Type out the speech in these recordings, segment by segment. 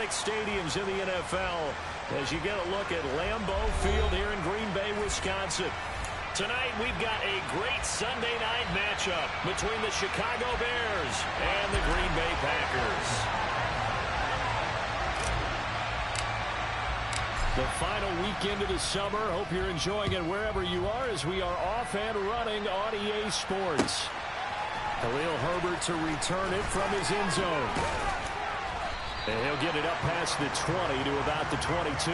iconic stadiums in the NFL as you get a look at Lambeau Field here in Green Bay, Wisconsin. Tonight, we've got a great Sunday night matchup between the Chicago Bears and the Green Bay Packers. The final weekend of the summer. Hope you're enjoying it wherever you are as we are off and running on EA Sports. Khalil Herbert to return it from his end zone. And he'll get it up past the 20 to about the 22.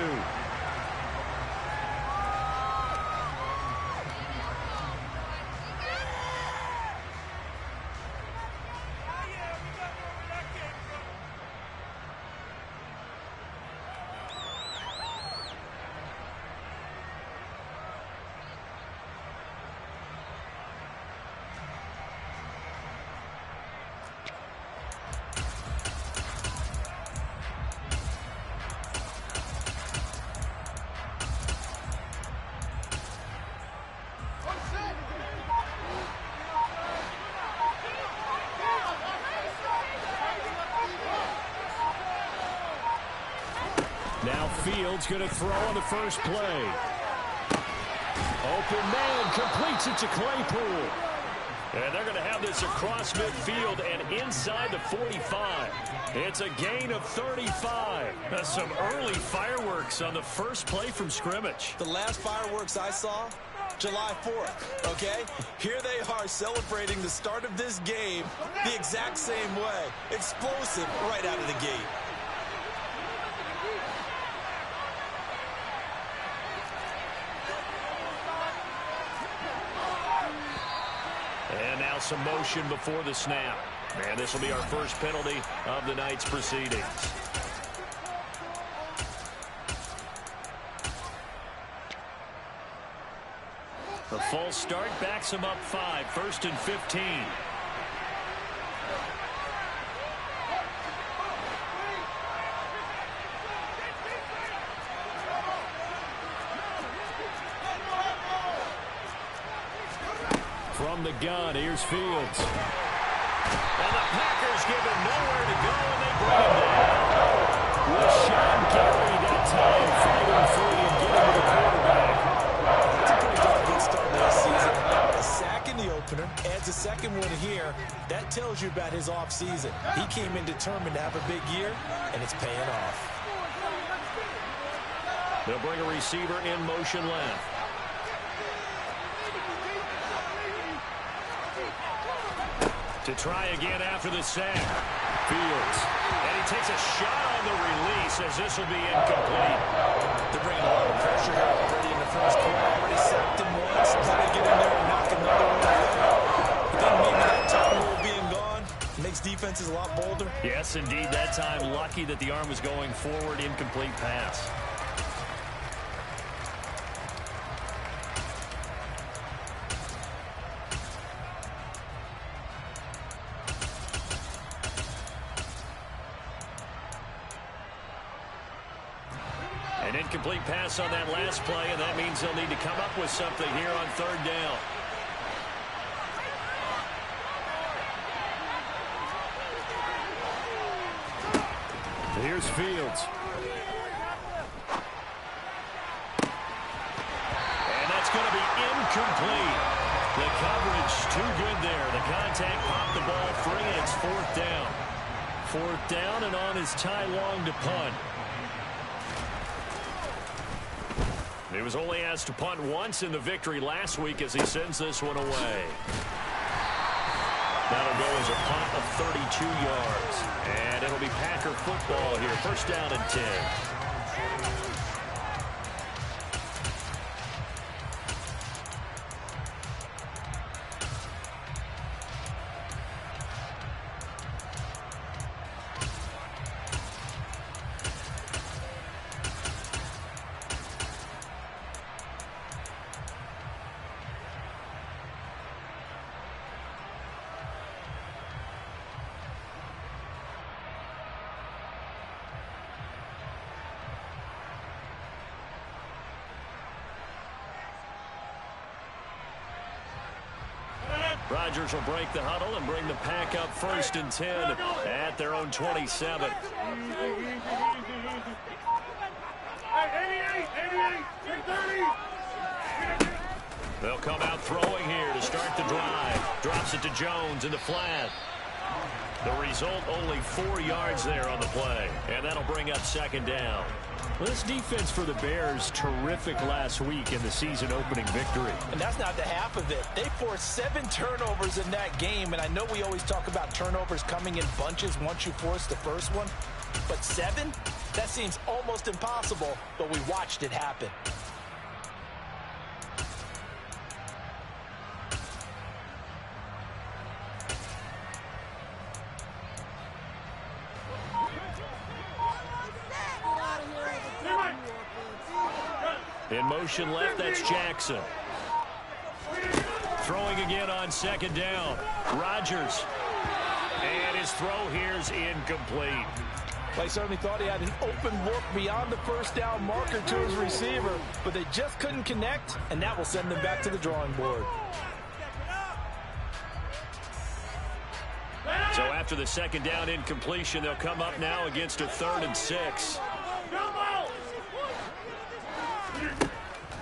Now Fields going to throw on the first play. Open man completes it to Claypool. And they're going to have this across midfield and inside the 45. It's a gain of 35. Some early fireworks on the first play from scrimmage. The last fireworks I saw, July 4th, okay? Here they are celebrating the start of this game the exact same way. Explosive right out of the gate. And now some motion before the snap. And this will be our first penalty of the night's proceedings. The false start backs him up 5, 1st and 15. From the gun, here's Fields. And the Packers give him nowhere to go, and they bring him down. With Sean Gary that time fighting free and getting to the quarterback. That's a pretty darn good start to the season. A sack in the opener, adds a second one here. That tells you about his offseason. He came in determined to have a big year, and it's paying off. They'll bring a receiver in motion left. To try again after the sack. Fields. And he takes a shot on the release as this will be incomplete. They're bringing a lot of pressure here already in the first quarter. Already sacked him once. How they get in there and knock another one away. But then maybe that time rule being gone makes defenses a lot bolder. Yes, indeed. That time lucky that the arm was going forward. Incomplete pass. An incomplete pass on that last play, and that means they'll need to come up with something here on 3rd down. Here's Fields. And that's going to be incomplete. The coverage too good there. The contact popped the ball free, and it's 4th down. 4th down, and on is Ty Long to punt. He was only asked to punt once in the victory last week as he sends this one away. That'll go as a punt of 32 yards. And it'll be Packer football here. 1st down and 10. Rodgers will break the huddle and bring the pack up 1st and 10 at their own 27. They'll come out throwing here to start the drive. Drops it to Jones in the flat. The result, only 4 yards there on the play. And that'll bring up 2nd down. Well, this defense for the Bears, terrific last week in the season-opening victory. And that's not the half of it. They forced 7 turnovers in that game, and I know we always talk about turnovers coming in bunches once you force the first one. But 7? That seems almost impossible, but we watched it happen. In motion left, that's Jackson. Throwing again on 2nd down. Rodgers. And his throw here is incomplete. They certainly thought he had an open look beyond the 1st down marker to his receiver, but they just couldn't connect, and that will send them back to the drawing board. So after the 2nd down incompletion, they'll come up now against a 3rd and 6.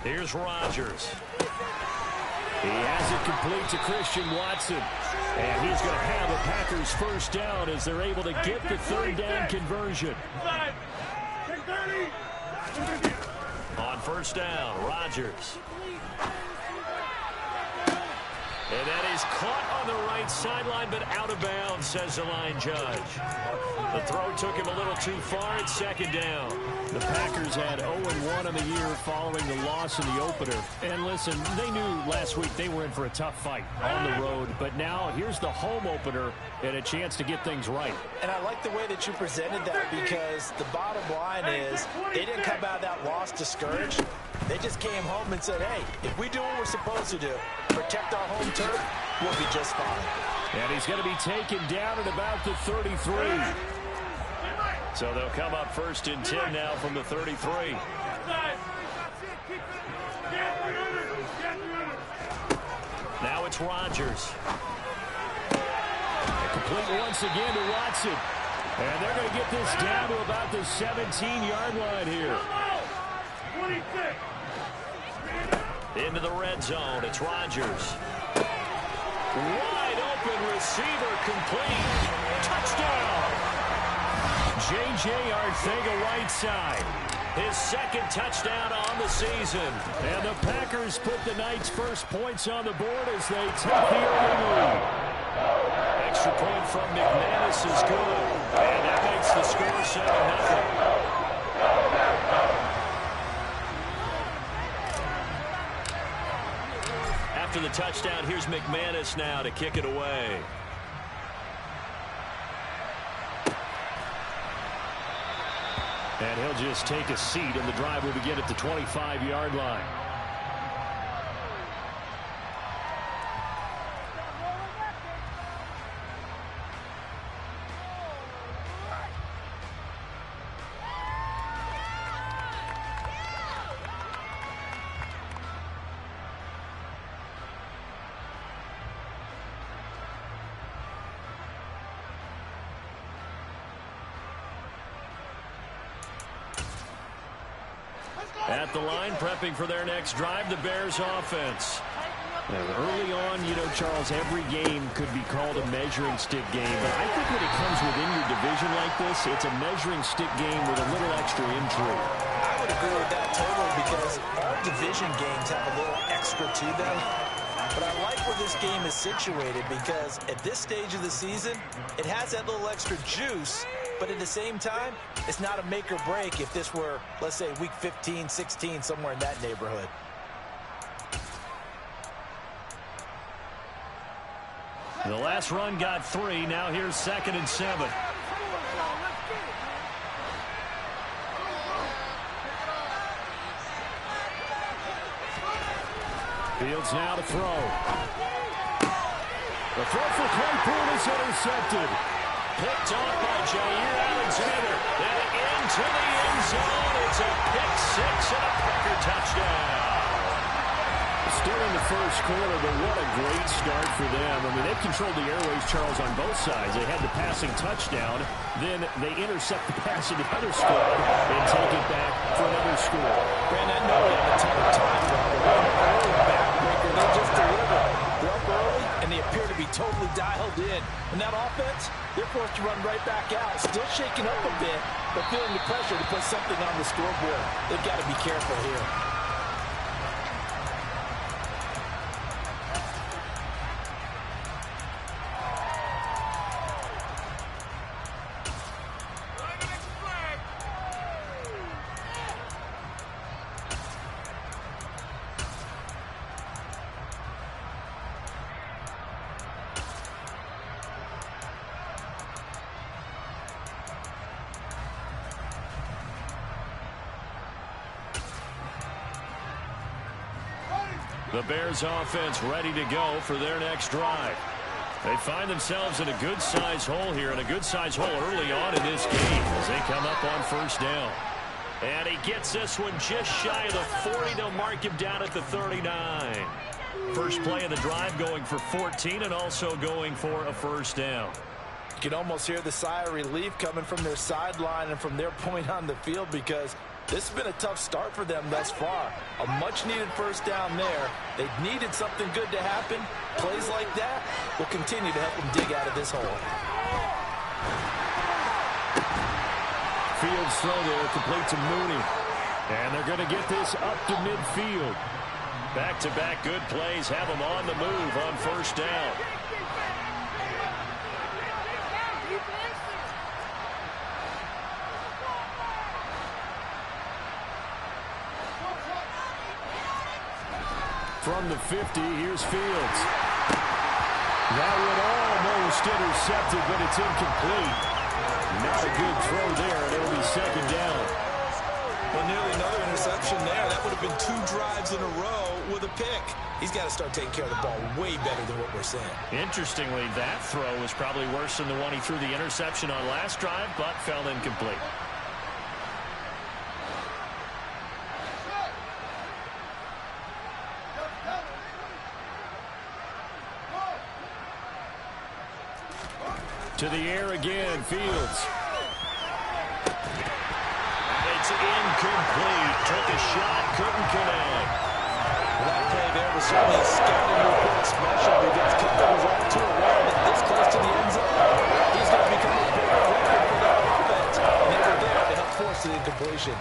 Here's Rodgers. He has it complete to Christian Watson. And he's going to have a Packers 1st down as they're able to get the 3rd down conversion. On 1st down, Rodgers. And that is caught on the right sideline, but out of bounds, says the line judge. The throw took him a little too far at 2nd down. The Packers had 0-1 on the year following the loss in the opener. And listen, they knew last week they were in for a tough fight on the road. But now here's the home opener and a chance to get things right. And I like the way that you presented that, because the bottom line is they didn't come out of that loss discouraged. They just came home and said, hey, if we do what we're supposed to do, protect our home turf, we'll be just fine. And he's going to be taken down at about the 33. So they'll come up 1st and 10 now from the 33. Now it's Rodgers. Complete once again to Watson. And they're going to get this down to about the 17-yard line here. Into the red zone. It's Rodgers. Wide open receiver, complete. Touchdown. J.J. Arcega-Whiteside. His 2nd touchdown on the season. And the Packers put the Knights' first points on the board as they take the early lead. Extra point from McManus is good. And that makes the score 7-0. After the touchdown, here's McManus now to kick it away. And he'll just take a seat, and the drive will begin at the 25-yard line. At the line, prepping for their next drive, the Bears offense. And early on, you know, Charles, every game could be called a measuring stick game. But I think when it comes within your division like this, it's a measuring stick game with a little extra intrigue. I would agree with that totally, because all division games have a little extra to them. But I like where this game is situated, because at this stage of the season, it has that little extra juice. But at the same time, it's not a make or break if this were, let's say, week 15, 16, somewhere in that neighborhood. The last run got 3. Now here's 2nd and 7. Fields now to throw. The throw for Claypool is intercepted. Picked off by Jair Alexander. Then into the end zone. It's a pick 6 and a Packer touchdown. Still in the first quarter, but what a great start for them. I mean, they've controlled the airways, Charles, on both sides. They had the passing touchdown. Then they intercept the pass of the other squad and take it back for another score. Brandon, I know they have a ton of time, but early backbreaker, they just deliver. They're up early, and they appear to be totally dialed in. And that offense, they're forced to run right back out, still shaking up a bit, but feeling the pressure to put something on the scoreboard. They've got to be careful here. The Bears offense ready to go for their next drive. They find themselves in a good-sized hole here, and a good-sized hole early on in this game as they come up on first down. And he gets this one just shy of the 40. They'll mark him down at the 39. First play of the drive going for 14 and also going for a first down. You can almost hear the sigh of relief coming from their sideline and from their point on the field, because this has been a tough start for them thus far. A much-needed first down there. They needed something good to happen. Plays like that will continue to help them dig out of this hole. Fields throw there, complete to Mooney. And they're going to get this up to midfield. Back-to-back good plays have them on the move on first down. From the 50, here's Fields. That would almost intercepted, but it's incomplete. Not a good throw there, and it'll be second down. Well, nearly another interception there. That would have been 2 drives in a row with a pick. He's got to start taking care of the ball way better than what we're seeing. Interestingly, that throw was probably worse than the one he threw the interception on last drive, but fell incomplete. To the air again, Fields. It's incomplete. Took a shot, couldn't connect. That play there was certainly a scouting report special, because Kicker was all too aware that this close to the end zone, he's going to become a big weapon for that offense. And they were there to help force the incompletion.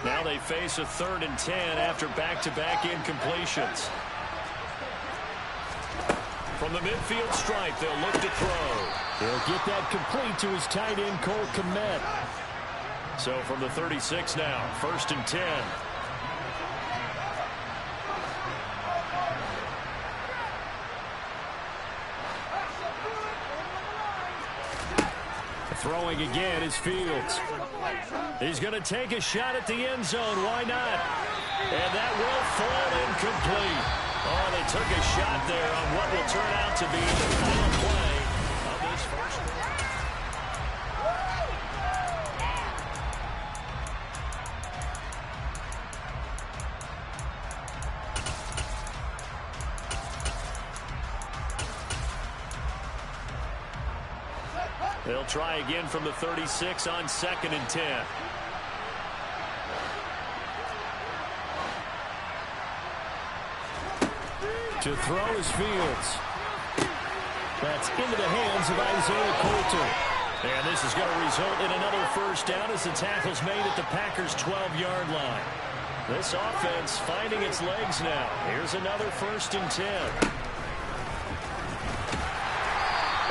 Now they face a 3rd and 10 after back-to-back incompletions. From the midfield stripe, they'll look to throw. He'll get that complete to his tight end, Cole Kmet. So from the 36 now, 1st and 10. Throwing again is Fields. He's going to take a shot at the end zone. Why not? And that will fall incomplete. Oh, they took a shot there on what will turn out to be the final play of this first quarter. They'll try again from the 36 on 2nd and 10. To throw is Fields. That's into the hands of Isaiah Coulter. And this is going to result in another first down as the tackle's made at the Packers' 12-yard line. This offense finding its legs now. Here's another 1st and 10.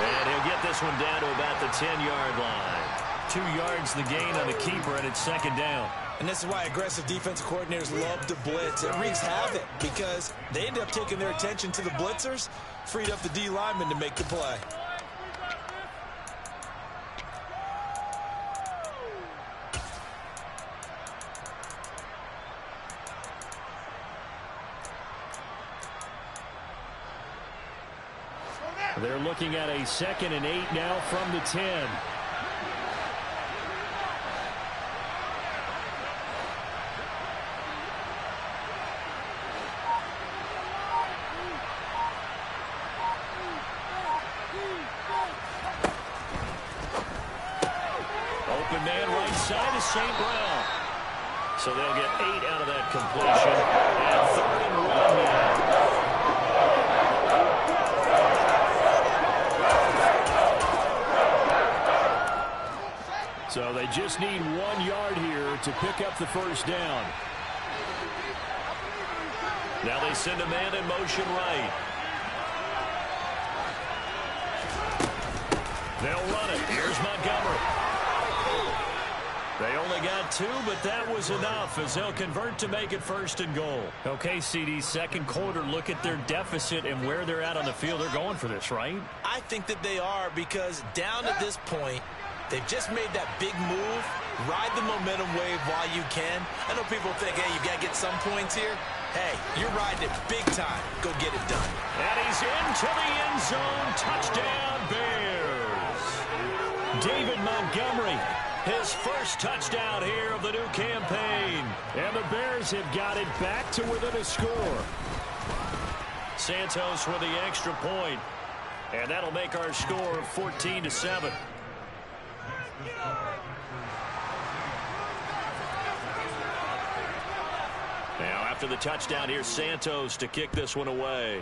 And he'll get this one down to about the 10-yard line. 2 yards the gain on the keeper, and it's 2nd down. And this is why aggressive defensive coordinators love to blitz. It wreaks havoc because they end up taking their attention to the blitzers, freed up the D lineman to make the play. They're looking at a 2nd and 8 now from the 10. Open man right side is St. Brown. So they'll get 8 out of that completion. And 3rd and 1 now. So they just need 1 yard here to pick up the first down. Now they send a man in motion right. They'll run it. Here's Montgomery. They only got 2, but that was enough as they'll convert to make it 1st and goal. Okay, CD, second quarter, look at their deficit and where they're at on the field. They're going for this, right? I think that they are, because down at this point, they've just made that big move. Ride the momentum wave while you can. I know people think, hey, you got to get some points here. Hey, you're riding it big time. Go get it done. And he's into the end zone. Touchdown, Bears. David Montgomery, his first touchdown here of the new campaign. And the Bears have got it back to within a score. Santos with the extra point. And that'll make our score 14-7. Now after the touchdown, here's Santos to kick this one away.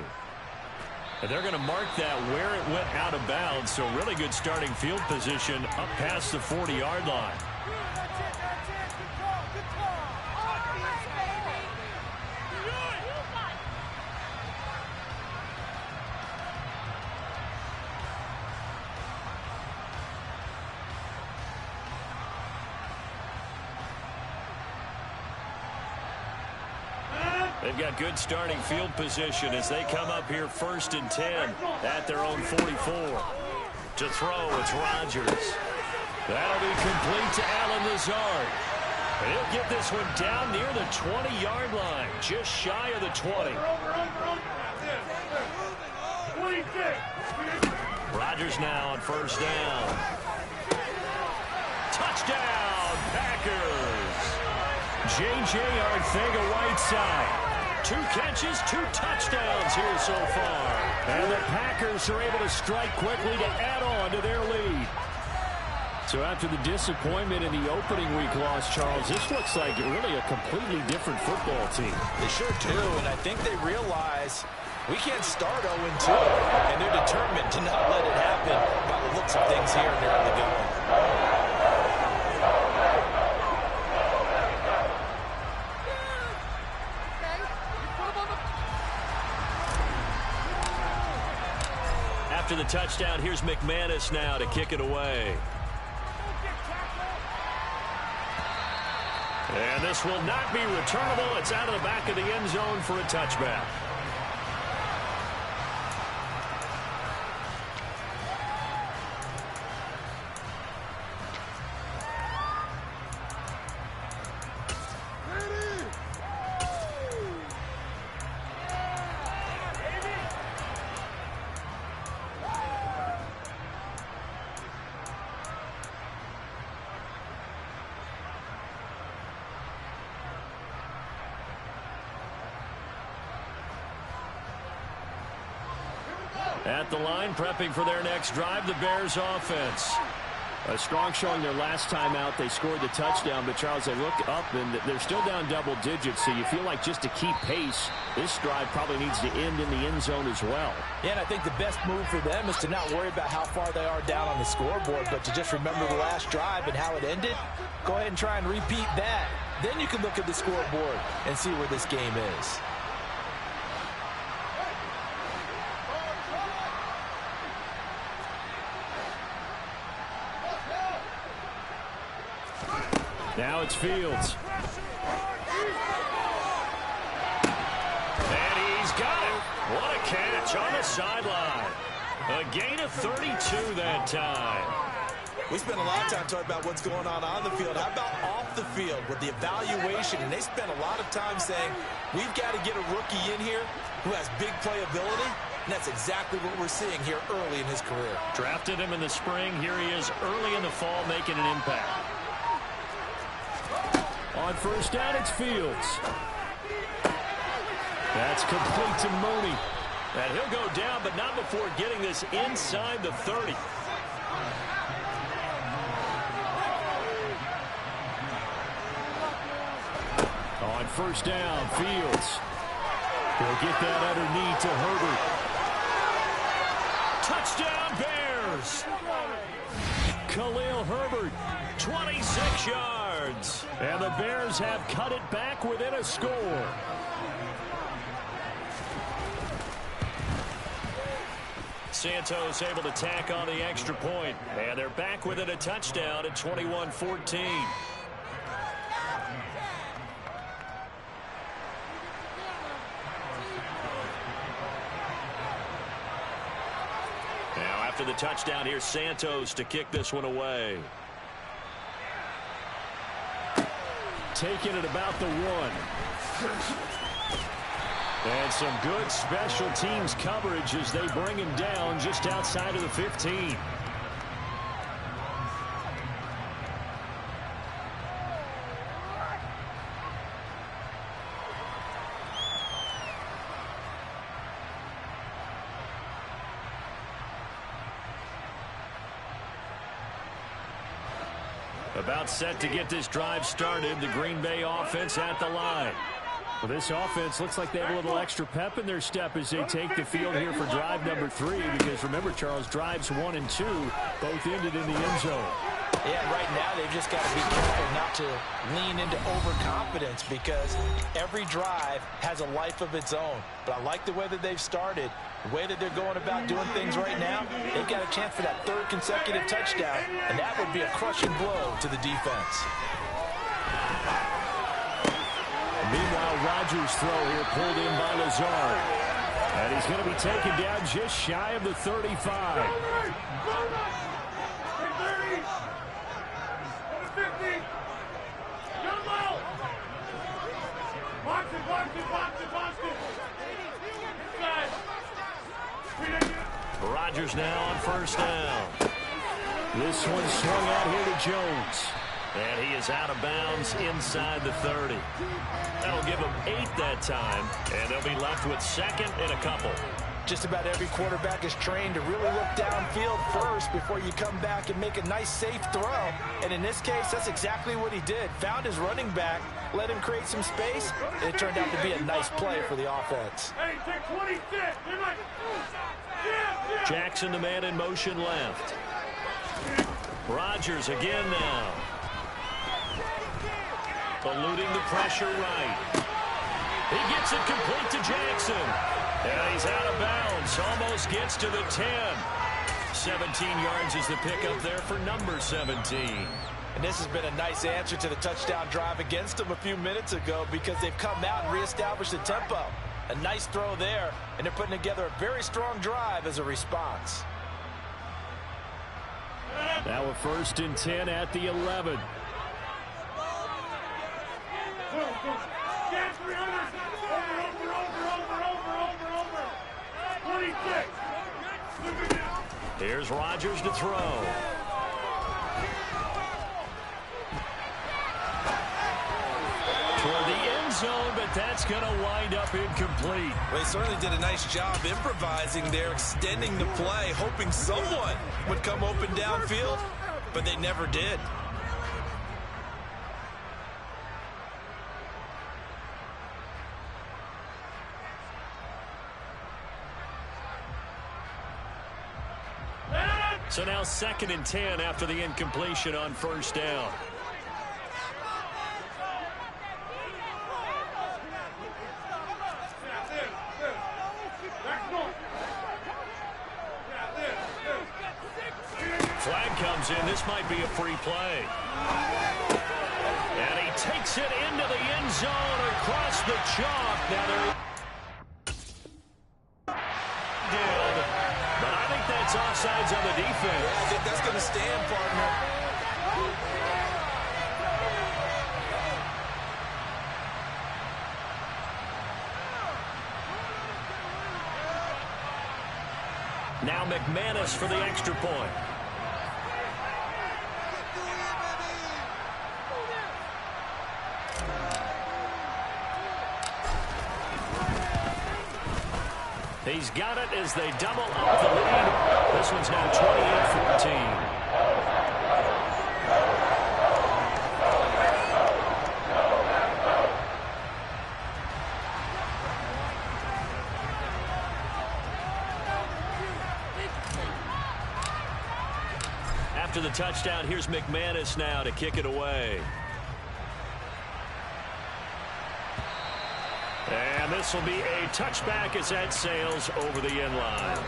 And they're going to mark that where it went out of bounds. So really good starting field position up past the 40-yard line. They've got good starting field position as they come up here 1st and 10 at their own 44. To throw, it's Rodgers. That'll be complete to Allen Lazard. And he'll get this one down near the 20-yard line, just shy of the 20. Rodgers now on 1st down. Touchdown, Packers. J.J. Arcega-Whiteside. 2 catches, 2 touchdowns here so far. And the Packers are able to strike quickly to add on to their lead. So after the disappointment in the opening week loss, Charles, this looks like really a completely different football team. They sure do, and I think they realize we can't start 0-2, and they're determined to not let it happen by the looks of things here in the early going. After the touchdown, here's McManus now to kick it away. And this will not be returnable. It's out of the back of the end zone for a touchback. At the line, prepping for their next drive, the Bears offense. A strong showing their last time out. They scored the touchdown, but Charles, they look up and they're still down double digits, so you feel like just to keep pace, this drive probably needs to end in the end zone as well. Yeah, and I think the best move for them is to not worry about how far they are down on the scoreboard, but to just remember the last drive and how it ended. Go ahead and try and repeat that. Then you can look at the scoreboard and see where this game is. Now it's Fields. And he's got it. What a catch on the sideline. A gain of 32 that time. We spent a lot of time talking about what's going on the field. How about off the field with the evaluation? And they spent a lot of time saying, we've got to get a rookie in here who has big playability. And that's exactly what we're seeing here early in his career. Drafted him in the spring. Here he is early in the fall making an impact. On first down, it's Fields. That's complete to Mooney. And he'll go down, but not before getting this inside the 30. On first down, Fields. He'll get that underneath to Herbert. Touchdown, Bears! Khalil Herbert. 26 yards. And the Bears have cut it back within a score. Santos able to tack on the extra point. And they're back within a touchdown at 21-14. Now after the touchdown, here's Santos to kick this one away. Taking it about the 1. And some good special teams coverage as they bring him down just outside of the 15. About set to get this drive started. The Green Bay offense at the line. Well, this offense looks like they have a little extra pep in their step as they take the field here for drive number 3. Because remember, Charles, drives 1 and 2 both ended in the end zone. Yeah, right now they've just got to be careful not to lean into overconfidence because every drive has a life of its own. But I like the way that they've started, the way that they're going about doing things right now. They've got a chance for that 3rd consecutive touchdown, and that would be a crushing blow to the defense. Meanwhile, Rodgers' throw here pulled in by Lazard. And he's going to be taken down just shy of the 35. Rodgers now on first down. This one swung out here to Jones. And he is out of bounds inside the 30. That'll give them 8 that time, and they'll be left with 2nd and a couple. Just about every quarterback is trained to really look downfield first before you come back and make a nice, safe throw. And in this case, that's exactly what he did. Found his running back, let him create some space, and it turned out to be a nice play for the offense. Hey, take 26. Jackson, the man in motion left. Rodgers again now. Eluding the pressure right. He gets it complete to Jackson. And he's out of bounds. Almost gets to the 10. 17 yards is the pickup there for number 17. And this has been a nice answer to the touchdown drive against them a few minutes ago because they've come out and reestablished the tempo. A nice throw there, and they're putting together a very strong drive as a response. Now a 1st and 10 at the 11. Here's Rodgers to throw. Toward the end zone, but that's going to wind up incomplete. Well, they certainly did a nice job improvising there, extending the play, hoping someone would come open downfield, but they never did. So now 2nd and 10 after the incompletion on first down. Flag comes in. This might be a free play. And he takes it into the end zone across the chalk. Now they're down. But I think that's offsides on the defense. Yeah, I think that's going to stand, partner. Now McManus for the extra point. He's got it as they double up the lead. This one's now 28-14. After the touchdown, here's McManus now to kick it away. And this will be a touchback as that sails over the end line.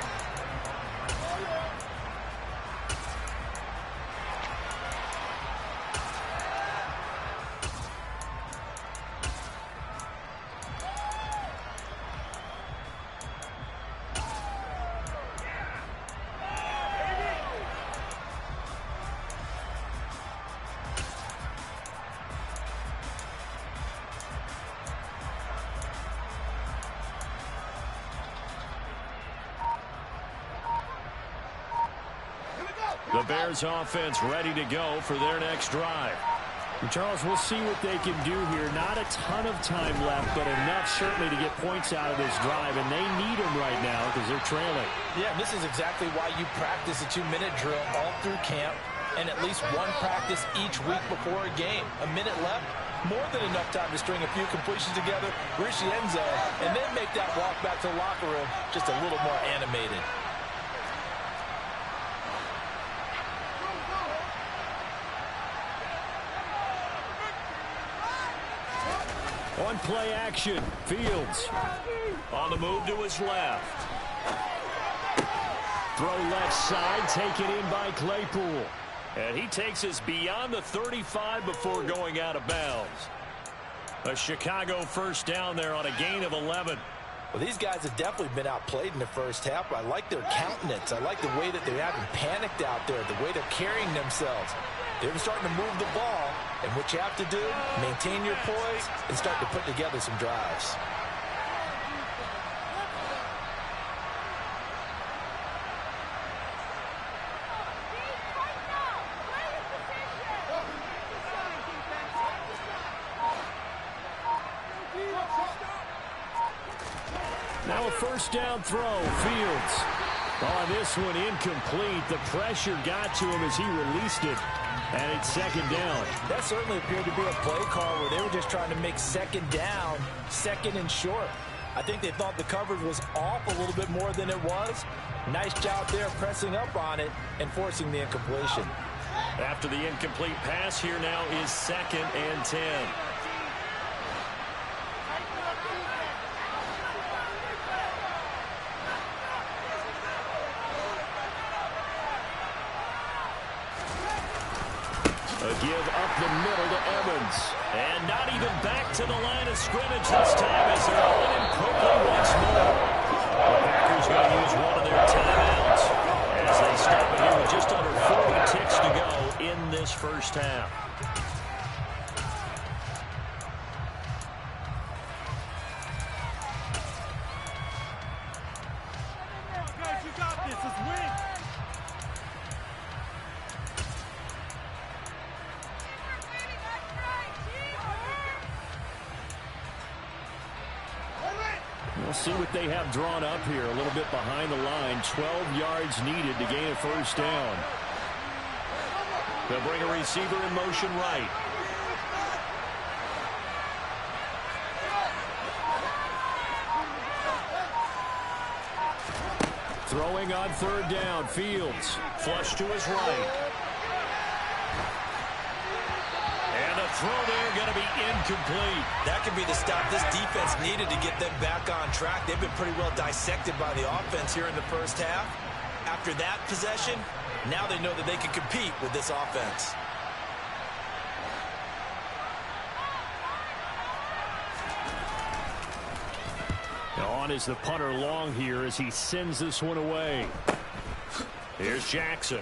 The Bears offense ready to go for their next drive. Charles, we'll see what they can do here. Not a ton of time left, but enough certainly to get points out of this drive, and they need them right now because they're trailing. Yeah, this is exactly why you practice a 2-minute drill all through camp and at least one practice each week before a game. A minute left, more than enough time to string a few completions together, reach the end zone, and then make that walk back to the locker room just a little more animated. On play action, Fields. On the move to his left. Throw left side, taken in by Claypool. And he takes us beyond the 35 before going out of bounds. A Chicago first down there on a gain of 11. Well, these guys have definitely been outplayed in the first half, but I like their countenance. I like the way that they haven't panicked out there, the way they're carrying themselves. They're starting to move the ball, and what you have to do, maintain your poise and start to put together some drives. Now a first down throw, Fields. On this one, incomplete. The pressure got to him as he released it. And it's second down. That certainly appeared to be a play call where they were just trying to make second down, second and short. I think they thought the coverage was off a little bit more than it was. Nice job there pressing up on it and forcing the incompletion. After the incomplete pass, here now is 2nd and 10. A give up the middle to Evans. And not even back to the line of scrimmage this time as they're on him quickly once more. The Packers going to use one of their timeouts as they stop it here with just under 40 ticks to go in this first half. Guys, you got this. Let's win. We'll see what they have drawn up here. A little bit behind the line. 12 yards needed to gain a first down. They'll bring a receiver in motion right. Throwing on third down, Fields. Flush to his right. And a throw there going to be incomplete. That could be the stop this defense needed to get them back on track. They've been pretty well dissected by the offense here in the first half. After that possession, now they know that they can compete with this offense. On is the punter long here as he sends this one away. Here's Jackson.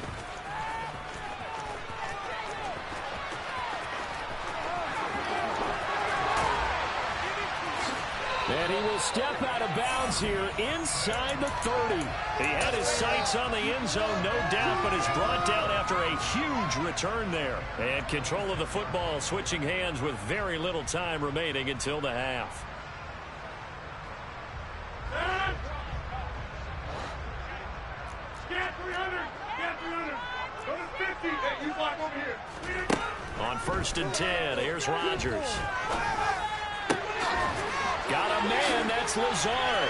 And he will step out of bounds here inside the 30. He had his sights on the end zone, no doubt, but is brought down after a huge return there. And control of the football switching hands with very little time remaining until the half. Get 300! Get 300! Go to 50! Hey, you block over here! On 1st and 10, here's Rodgers. Got a man, that's Lazard.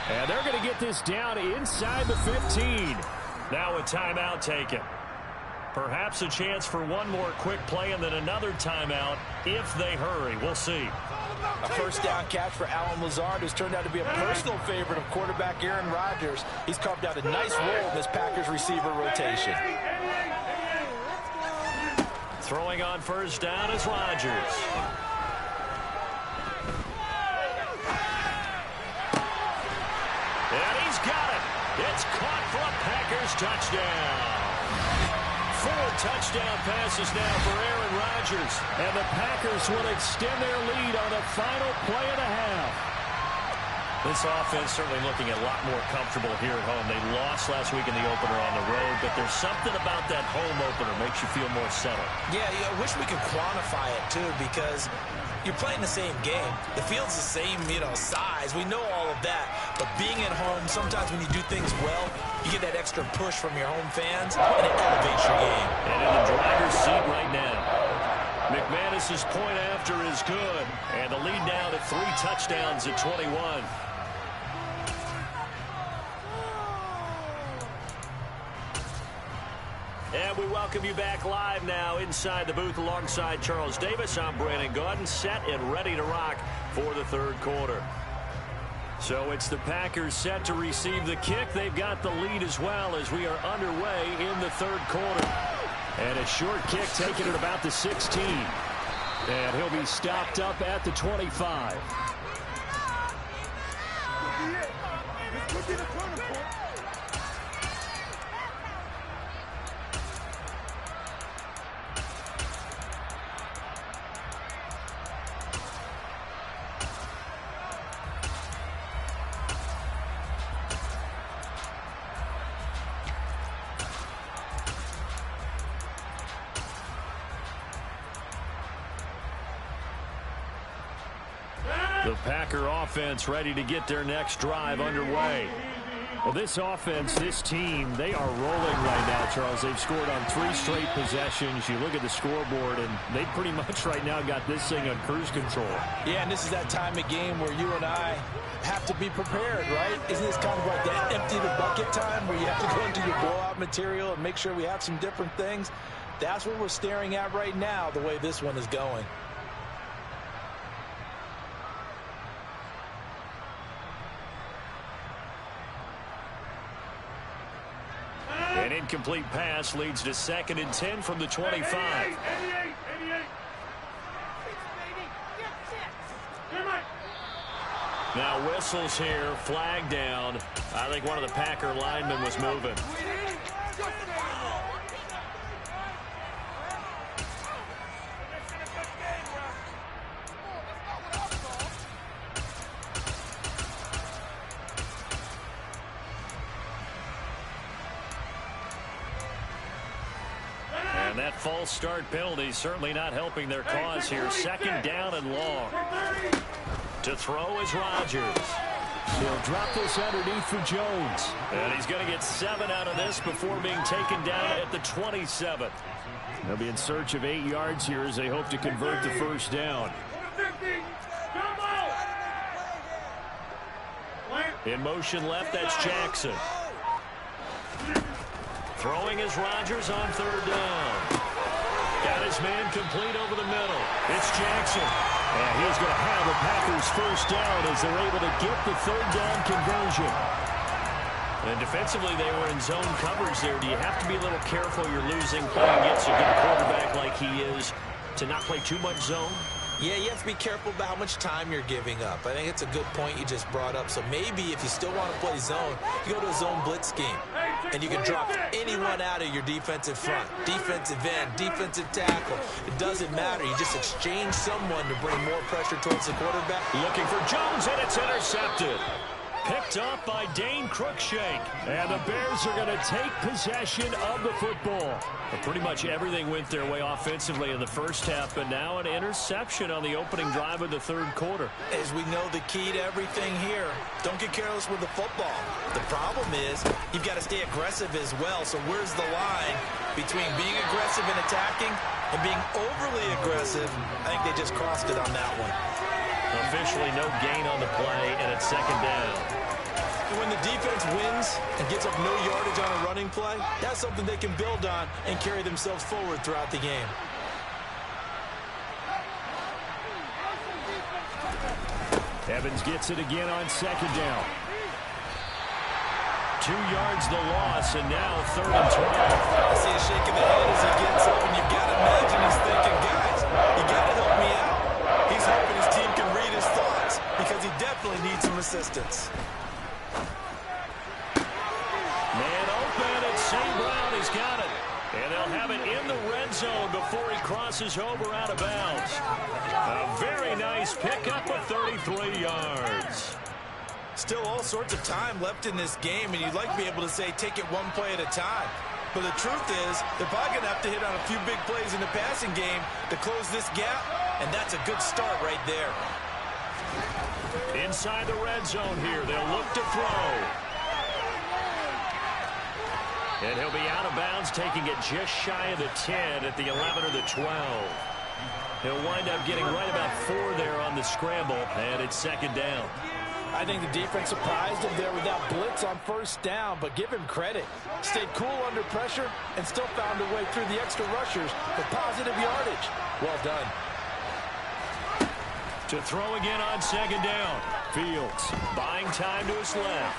And they're going to get this down inside the 15. Now a timeout taken. Perhaps a chance for one more quick play and then another timeout if they hurry. We'll see. A first down catch for Alan Lazard, who's turned out to be a personal favorite of quarterback Aaron Rodgers. He's carved out a nice role in this Packers receiver rotation. Throwing on 1st down is Rodgers. And he's got it. It's caught for a Packers touchdown. 4 touchdown passes now for Aaron Rodgers. And the Packers will extend their lead on the final play of the half. This offense certainly looking a lot more comfortable here at home. They lost last week in the opener on the road, but there's something about that home opener makes you feel more settled. Yeah, I wish we could quantify it, too, because you're playing the same game. The field's the same, size. We know all of that. But being at home, sometimes when you do things well, you get that extra push from your home fans, and it elevates your game. And in the driver's seat right now. McManus's point after is good. And the lead now to 3 touchdowns at 21. And we welcome you back live now inside the booth alongside Charles Davis. I'm Brandon Gaudin, set and ready to rock for the 3rd quarter. So it's the Packers set to receive the kick. They've got the lead as well as we are underway in the 3rd quarter. And a short kick taken at about the 16. And he'll be stopped up at the 25. The Packer offense ready to get their next drive underway. Well, this offense, this team, they are rolling right now, Charles. They've scored on 3 straight possessions. You look at the scoreboard, and they pretty much right now got this thing on cruise control. Yeah, and this is that time of game where you and I have to be prepared, right? Isn't this kind of like that empty the bucket time where you have to go into your blowout material and make sure we have some different things? That's what we're staring at right now, the way this one is going. An incomplete pass leads to 2nd and 10 from the 25. 88. Now whistles here, flag down. I think one of the Packer linemen was moving. And that false start penalty certainly not helping their cause here. 2nd down and long. To throw is Rodgers. He'll drop this underneath for Jones. And he's going to get 7 out of this before being taken down at the 27. They'll be in search of 8 yards here as they hope to convert the 1st down. In motion left, that's Jackson. Throwing is Rodgers on 3rd down. Got his man complete over the middle. It's Jackson. And he's going to have a Packers 1st down as they're able to get the 3rd down conversion. And defensively, they were in zone coverage there. Do you have to be a little careful? You're losing playing against a good quarterback like he is to not play too much zone? Yeah, you have to be careful about how much time you're giving up. I think it's a good point you just brought up. So maybe if you still want to play zone, you go to a zone blitz scheme. And you can drop anyone out of your defensive front. Defensive end, defensive tackle. It doesn't matter. You just exchange someone to bring more pressure towards the quarterback. Looking for Jones, and it's intercepted. Picked off by Dane Cruikshank. And the Bears are going to take possession of the football. But pretty much everything went their way offensively in the first half, but now an interception on the opening drive of the third quarter. As we know, the key to everything here, don't get careless with the football. The problem is you've got to stay aggressive as well. So where's the line between being aggressive and attacking and being overly aggressive? I think they just crossed it on that one. Officially no gain on the play, and it's second down. When the defense wins and gets up no yardage on a running play, that's something they can build on and carry themselves forward throughout the game. Evans gets it again on second down. 2 yards the loss, and now 3rd and 12. I see a shake of the head as he gets up, and you've got to imagine he's thinking, guys, you got to help me out. He's hoping his team can read his thoughts because he definitely needs some assistance. Man open, and St. Brown has got it. And they'll have it in the red zone before he crosses over out of bounds. A very nice pickup of 33 yards. Still all sorts of time left in this game, and you'd like to be able to say take it one play at a time. But the truth is, they're probably going to have to hit on a few big plays in the passing game to close this gap, and that's a good start right there. Inside the red zone here, they'll look to throw. And he'll be out of bounds, taking it just shy of the 10 at the 11 or the 12. He'll wind up getting right about 4 there on the scramble, and it's second down. I think the defense surprised him there with that blitz on first down, but give him credit. Stayed cool under pressure and still found a way through the extra rushers for positive yardage. Well done. To throw again on second down. Fields buying time to his left.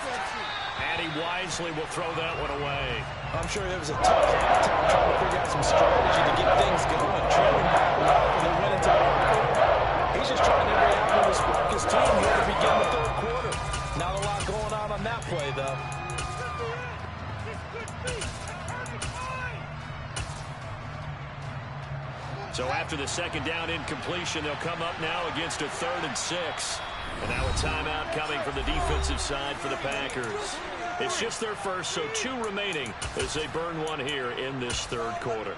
And he wisely will throw that one away. I'm sure there was a tough time trying to figure out some strategy to get things going. Trailing back well, and they went into the fourth quarter. He's just trying every avenue to spark his team here to begin the third quarter. Not a lot going on that play, though. So after the second down incompletion, they'll come up now against a 3rd and 6. And now a timeout coming from the defensive side for the Packers. It's just their first, so 2 remaining as they burn one here in this third quarter.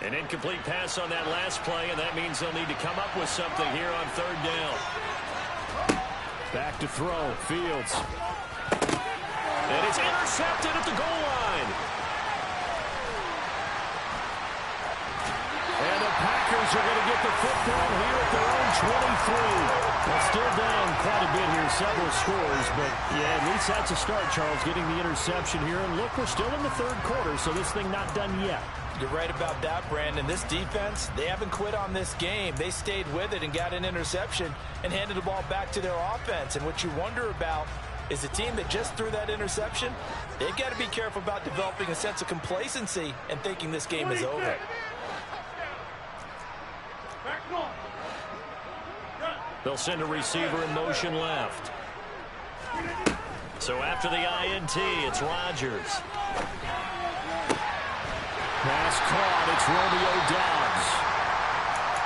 An incomplete pass on that last play, and that means they'll need to come up with something here on 3rd down. Back to throw. Fields. And it's intercepted at the goal line. And the Packers are going to get the football here at their own 23. Well, still down quite a bit here, several scores, but yeah, at least that's a start, Charles, getting the interception here. And look, we're still in the third quarter, so this thing not done yet. You're right about that, Brandon. This defense, they haven't quit on this game. They stayed with it and got an interception and handed the ball back to their offense. And what you wonder about is the team that just threw that interception, they've got to be careful about developing a sense of complacency and thinking this game is over. They'll send a receiver in motion left. So after the INT, it's Rodgers. Pass caught. It's Romeo Doubs.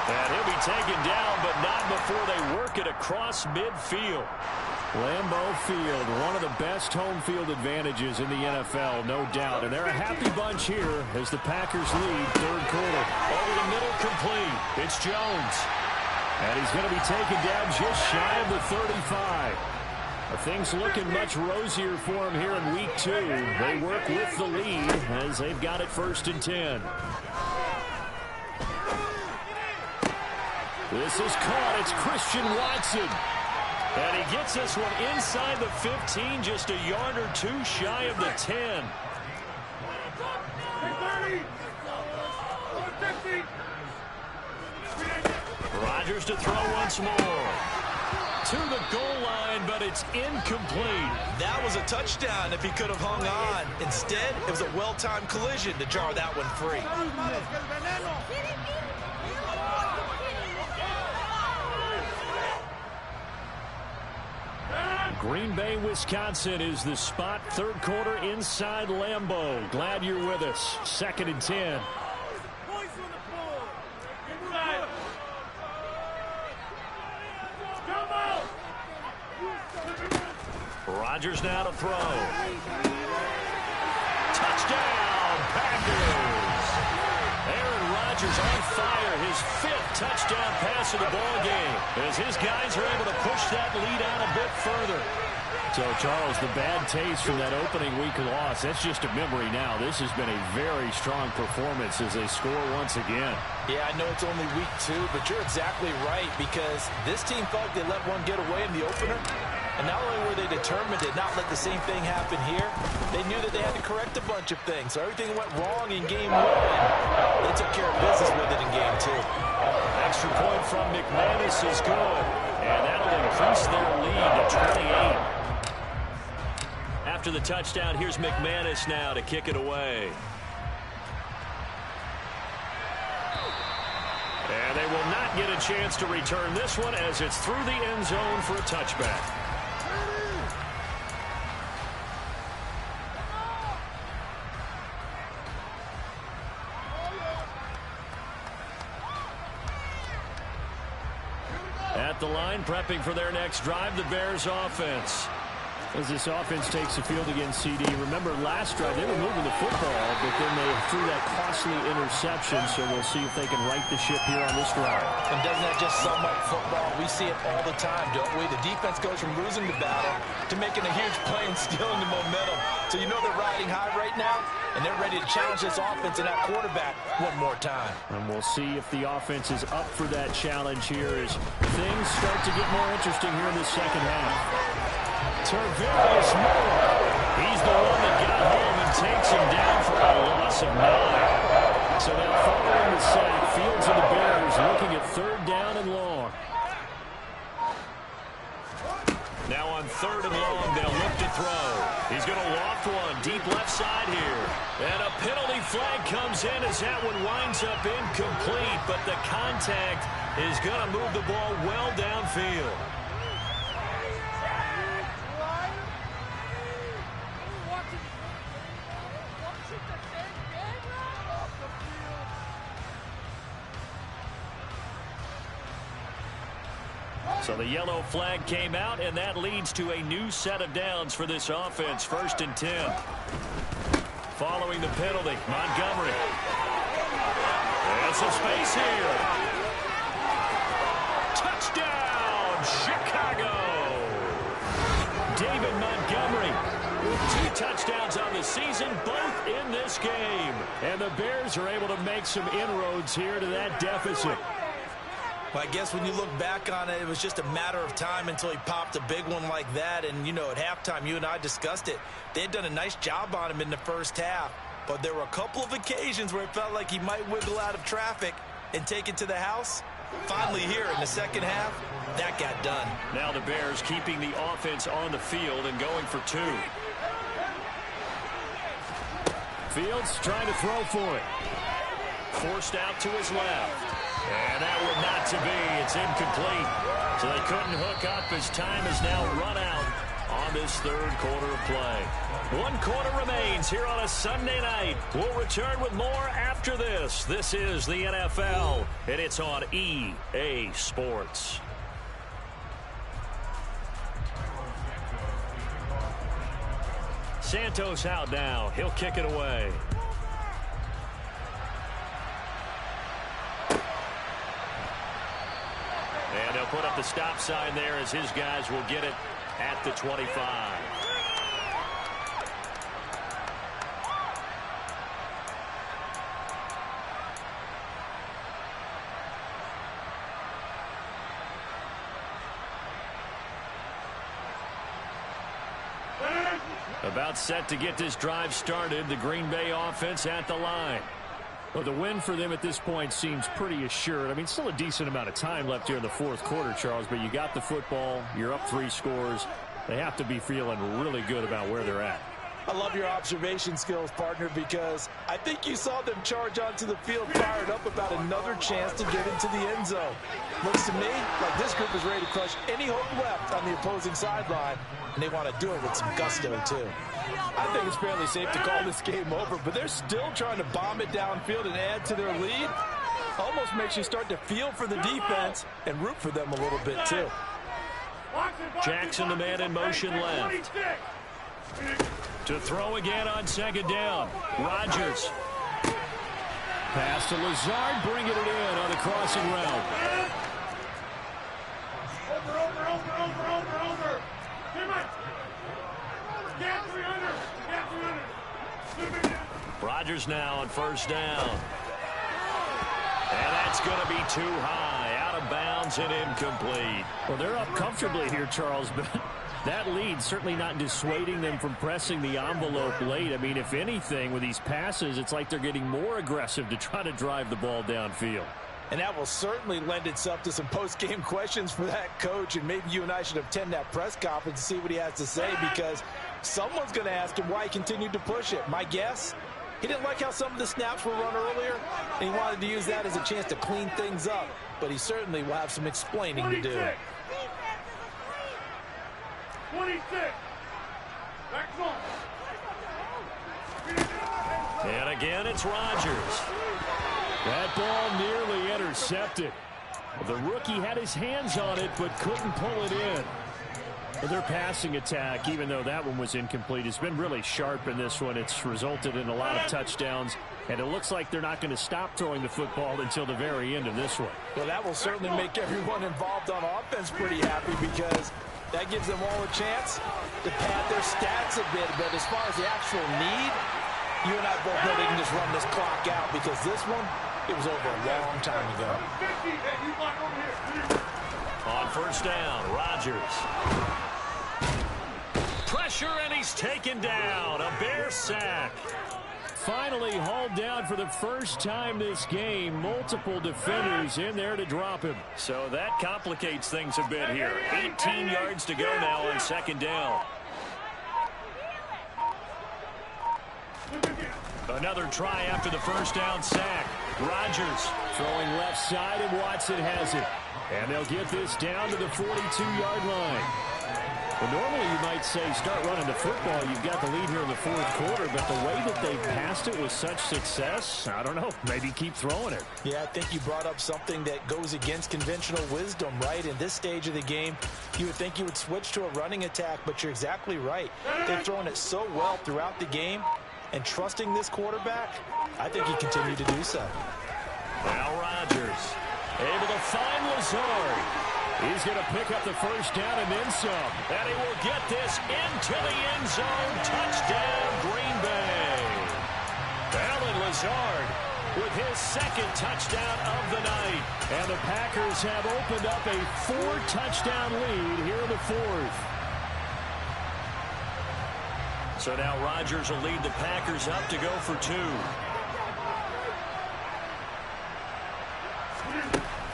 And he'll be taken down, but not before they work it across midfield. Lambeau Field, one of the best home field advantages in the NFL, no doubt. And they're a happy bunch here as the Packers lead third quarter. Over the middle, complete. It's Jones. And he's going to be taken down just shy of the 35. Things looking much rosier for him here in week 2. They work with the lead as they've got it 1st and 10. This is caught. It's Christian Watson. And he gets this one inside the 15, just a yard or 2 shy of the 10. Rodgers to throw once more. to the goal line, but it's incomplete. That was a touchdown if he could have hung on. Instead, it was a well-timed collision to jar that one free. Green Bay, Wisconsin is the spot. Third quarter inside Lambeau. Glad you're with us. 2nd and 10. Rodgers now to throw. Touchdown, Packers. Aaron Rodgers on fire. His 5th touchdown pass of the ball game as his guys are able to push that lead out a bit further. So, Charles, the bad taste from that opening week loss, that's just a memory now. This has been a very strong performance as they score once again. Yeah, I know it's only week 2, but you're exactly right because this team felt they let one get away in the opener. And not only were they determined to not let the same thing happen here, they knew that they had to correct a bunch of things. So everything went wrong in game 1. They took care of business with it in game 2. Extra point from McManus is good. And that'll increase their lead to 28. After the touchdown, here's McManus now to kick it away. And they will not get a chance to return this one as it's through the end zone for a touchback. At the line, prepping for their next drive, the Bears offense. As this offense takes the field against CD, remember last drive they were moving the football, but then they threw that costly interception, so we'll see if they can right the ship here on this drive. And doesn't that just sum up football? We see it all the time, don't we? The defense goes from losing the battle to making a huge play and stealing the momentum. So you know they're riding high right now, and they're ready to challenge this offense and that quarterback one more time. And we'll see if the offense is up for that challenge here as things start to get more interesting here in the second half. Frachise Smoke. He's the one that got home and takes him down for a loss of 9. So now following the sack, Fields and the Bears looking at 3rd down and long. Now on 3rd and long, they'll look to throw. He's going to loft one deep left side here. And a penalty flag comes in as that one winds up incomplete, but the contact is going to move the ball well downfield. So the yellow flag came out, and that leads to a new set of downs for this offense. 1st and 10. Following the penalty, Montgomery. And some space here. Touchdown, Chicago. David Montgomery with 2 touchdowns on the season, both in this game. And the Bears are able to make some inroads here to that deficit. Well, I guess when you look back on it, it was just a matter of time until he popped a big one like that. And, you know, at halftime, you and I discussed it. They had done a nice job on him in the first half. But there were a couple of occasions where it felt like he might wiggle out of traffic and take it to the house. Finally here in the second half, that got done. Now the Bears keeping the offense on the field and going for 2. Fields trying to throw for it. Forced out to his left. And that would not to be. It's incomplete. So they couldn't hook up as time is now run out on this 3rd quarter of play. 1 quarter remains here on a Sunday night. We'll return with more after this. This is the NFL, and it's on EA Sports. Santos out now. He'll kick it away. And they'll put up the stop sign there as his guys will get it at the 25. About set to get this drive started. The Green Bay offense at the line. Well, the win for them at this point seems pretty assured. I mean, still a decent amount of time left here in the fourth quarter, Charles, but you got the football. You're up 3 scores. They have to be feeling really good about where they're at. I love your observation skills, partner, because I think you saw them charge onto the field fired up about another chance to get into the end zone. Looks to me like this group is ready to crush any hope left on the opposing sideline, and they want to do it with some gusto, too. I think it's fairly safe to call this game over, but they're still trying to bomb it downfield and add to their lead. Almost makes you start to feel for the defense and root for them a little bit, too. Jackson, the man in motion left. To throw again on second down. Rodgers. Pass to Lazard, bringing it in on the crossing route. Over. Get 300. Rodgers now on first down. And that's going to be too high. Out of bounds and incomplete. Well, they're up comfortably here, Charles, but that lead certainly not dissuading them from pressing the envelope late. I mean, if anything, with these passes, it's like they're getting more aggressive to try to drive the ball downfield. And that will certainly lend itself to some post-game questions for that coach, and maybe you and I should attend that press conference to see what he has to say, because someone's going to ask him why he continued to push it. My guess, he didn't like how some of the snaps were run earlier, and he wanted to use that as a chance to clean things up, but he certainly will have some explaining to do. 26. Back one. And again, it's Rodgers. That ball nearly intercepted. The rookie had his hands on it, but couldn't pull it in. Their passing attack, even though that one was incomplete, has been really sharp in this one. It's resulted in a lot of touchdowns, and it looks like they're not going to stop throwing the football until the very end of this one. Well, that will certainly make everyone involved on offense pretty happy, because that gives them all a chance to pad their stats a bit. But as far as the actual need, you and I both know they can just run this clock out, because this one, it was over a long time ago. On first down, Rodgers. Pressure, and he's taken down. A Bear sack. Finally hauled down for the first time this game. Multiple defenders in there to drop him. So that complicates things a bit here. 18 yards to go now on second down. Another try after the first down sack. Rodgers throwing left side, and Watson has it. And they'll get this down to the 42-yard line. Well, normally you might say start running the football. You've got the lead here in the fourth quarter, but the way that they passed it with such success, I don't know, maybe keep throwing it. Yeah, I think you brought up something that goes against conventional wisdom, right? In this stage of the game, you would think you would switch to a running attack, but you're exactly right. They've thrown it so well throughout the game, and trusting this quarterback, I think he continued to do so. Now Rodgers able to find Lazard. He's going to pick up the first down and then some. And he will get this into the end zone. Touchdown, Green Bay. Alan Lazard with his second touchdown of the night. And the Packers have opened up a 4-touchdown lead here in the fourth. So now Rodgers will lead the Packers up to go for 2.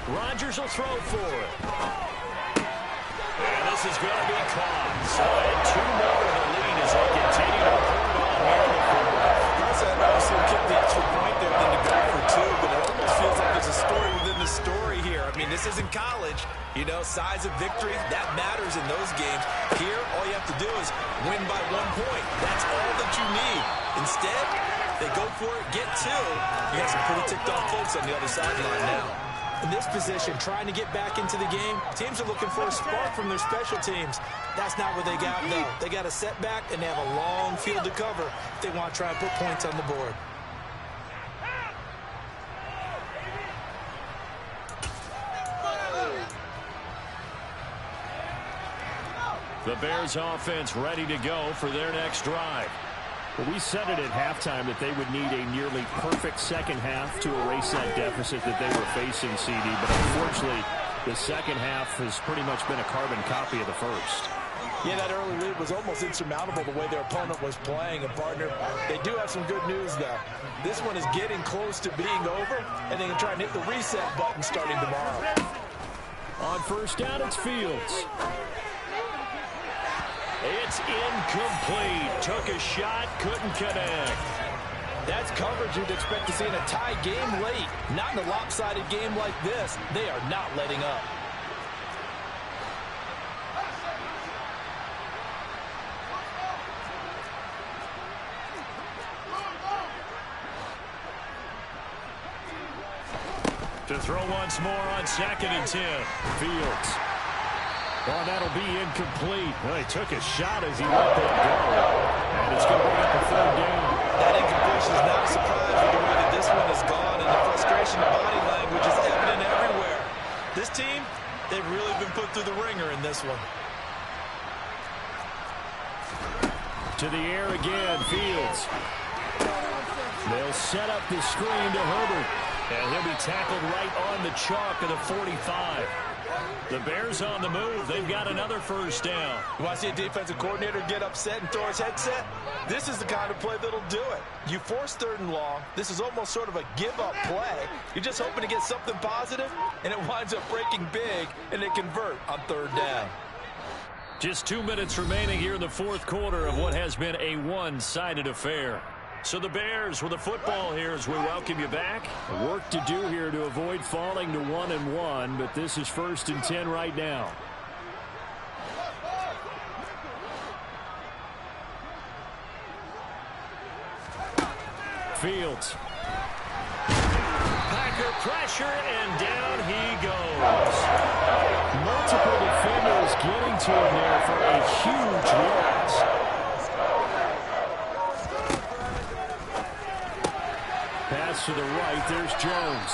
Rodgers will throw for it. And this is going to be caught. So add 2 more to the lead as they continue to hold on here in the fourth. I'd obviously kick the extra point there than to go for 2, but it almost feels like there's a story within the story here. I mean, this isn't college. You know, size of victory, that matters in those games. Here, all you have to do is win by 1 point. That's all that you need. Instead, they go for it, get 2. You got some pretty ticked-off folks on the other sideline now. In this position, trying to get back into the game, teams are looking for a spark from their special teams. That's not what they got, though. They got a setback, and they have a long field to cover if they want to try and put points on the board. The Bears offense ready to go for their next drive. Well, we said it at halftime that they would need a nearly perfect second half to erase that deficit that they were facing, CD. But unfortunately, the second half has pretty much been a carbon copy of the first. Yeah, that early lead was almost insurmountable the way their opponent was playing. And, partner, they do have some good news, though. This one is getting close to being over, and they can try and hit the reset button starting tomorrow. On first down, it's Fields. It's incomplete. Took a shot, couldn't connect. That's coverage you'd expect to see in a tie game late. Not in a lopsided game like this. They are not letting up. To throw once more on 2nd and 10. Fields. Oh, that'll be incomplete. Well, he took a shot as he let that go. And it's going to bring up a 3rd down. That incompletion is not a surprise with the way that this one has gone, and the frustration of body language is evident everywhere. This team, they've really been put through the ringer in this one. To the air again, Fields. They'll set up the screen to Herbert. And he'll be tackled right on the chalk of the 45. The Bears on the move. They've got another 1st down. You want to see a defensive coordinator get upset and throw his headset? This is the kind of play that'll do it. You force 3rd and long. This is almost sort of a give-up play. You're just hoping to get something positive, and it winds up breaking big, and they convert on 3rd down. Just 2 minutes remaining here in the 4th quarter of what has been a one-sided affair. So the Bears with the football here as we welcome you back. Work to do here to avoid falling to 1-1, but this is 1st and 10 right now. Fields. Packer pressure, and down he goes. Multiple defenders getting to him there for a huge loss. Pass to the right. There's Jones.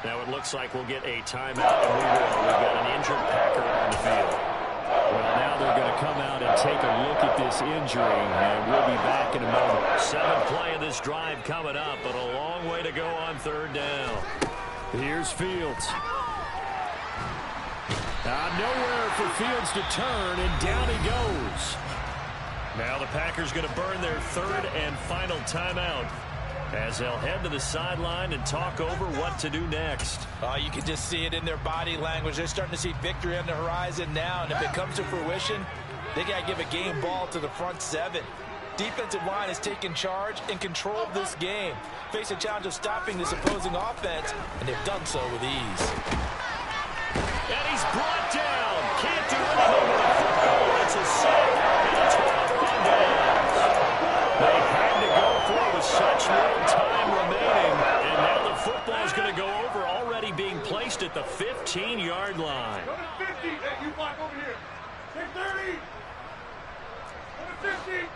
Now it looks like we'll get a timeout, and we will. We've got an injured Packer on the field. Well, now they're going to come out and take a look at this injury, and we'll be back in a moment. 7th play of this drive coming up, but a long way to go on 3rd down. Here's Fields. Nowhere for Fields to turn, and down he goes. Now the Packers going to burn their 3rd and final timeout as they'll head to the sideline and talk over what to do next. You can just see it in their body language. They're starting to see victory on the horizon now, and if it comes to fruition, they got to give a game ball to the front 7. Defensive line has taken charge and control of this game. Face a challenge of stopping this opposing offense, and they've done so with ease. And he's brought down. Can't do anything with the football. It's a sack and 12 rundowns. They had to go for it with such little time remaining. And now the football is going to go over, already being placed at the 15-yard line. Go to 50. Hey, you block over here. Take 30. Go to 50.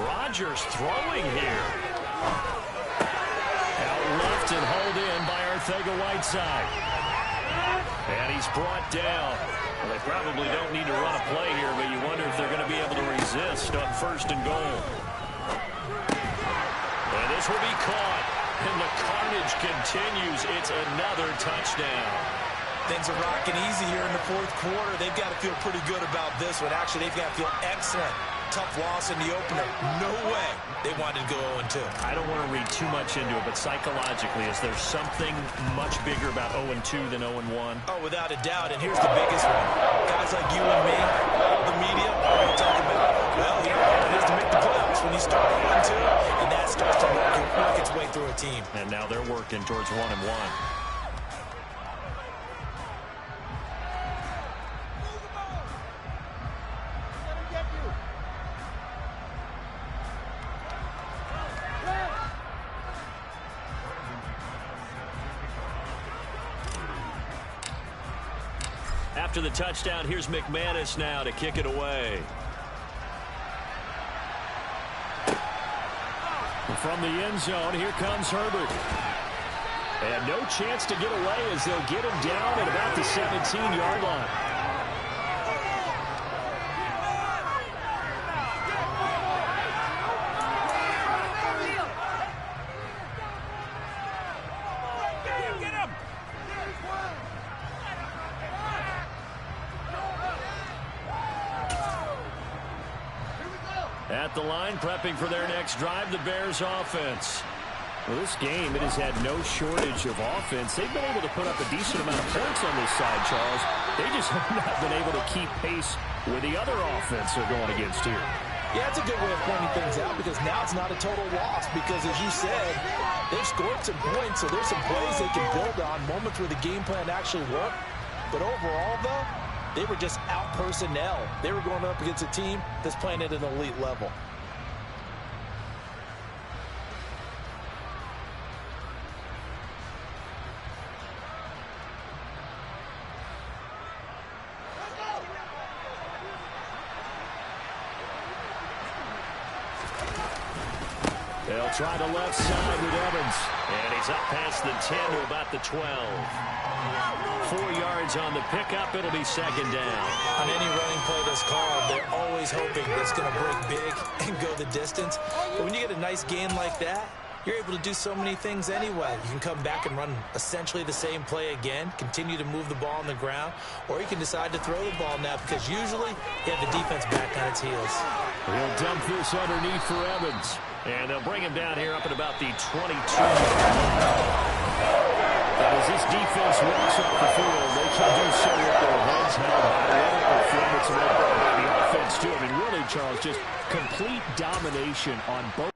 Rodgers throwing here. Out left and hauled in by Arcega-Whiteside. And he's brought down. Well, they probably don't need to run a play here, but you wonder if they're going to be able to resist on 1st and goal. And this will be caught. And the carnage continues. It's another touchdown. Things are rocking easy here in the 4th quarter. They've got to feel pretty good about this one. Actually, they've got to feel excellent. Tough loss in the opener. No way they wanted to go 0-2. I don't want to read too much into it, but psychologically, is there something much bigger about 0-2 than 0-1? Oh, without a doubt. And here's the biggest one. Guys like you and me, all the media, are going to talk about, well, you know, it is to make the playoffs when you start 0-2, and that starts to work its way through a team. And now they're working towards 1-1. After the touchdown, here's McManus now to kick it away. From the end zone, here comes Herbert. And no chance to get away as they'll get him down at about the 17-yard line. the line, prepping for their next drive, the Bears offense. Well, this game, it has had no shortage of offense. They've been able to put up a decent amount of points on this side, Charles. They just have not been able to keep pace with the other offense they're going against here. Yeah, it's a good way of pointing things out because now it's not a total loss because, as you said, they've scored some points, so there's some plays they can build on, moments where the game plan actually worked. But overall, though, they were just out personnel. They were going up against a team that's playing at an elite level. They'll try the left side with Evans. And he's up past the 10 to about the 12. 4 yards on the pickup. It'll be second down. On any running play that's called, they're always hoping it's going to break big and go the distance. But when you get a nice gain like that, you're able to do so many things anyway. You can come back and run essentially the same play again, continue to move the ball on the ground, or you can decide to throw the ball now because usually you have the defense back on its heels. He'll dump this underneath for Evans. And they'll bring him down here up at about the 22. And as this defense walks off the field, they can do so with their heads held high. What a performance by the offense, too. I mean, really, Charles, just complete domination on both.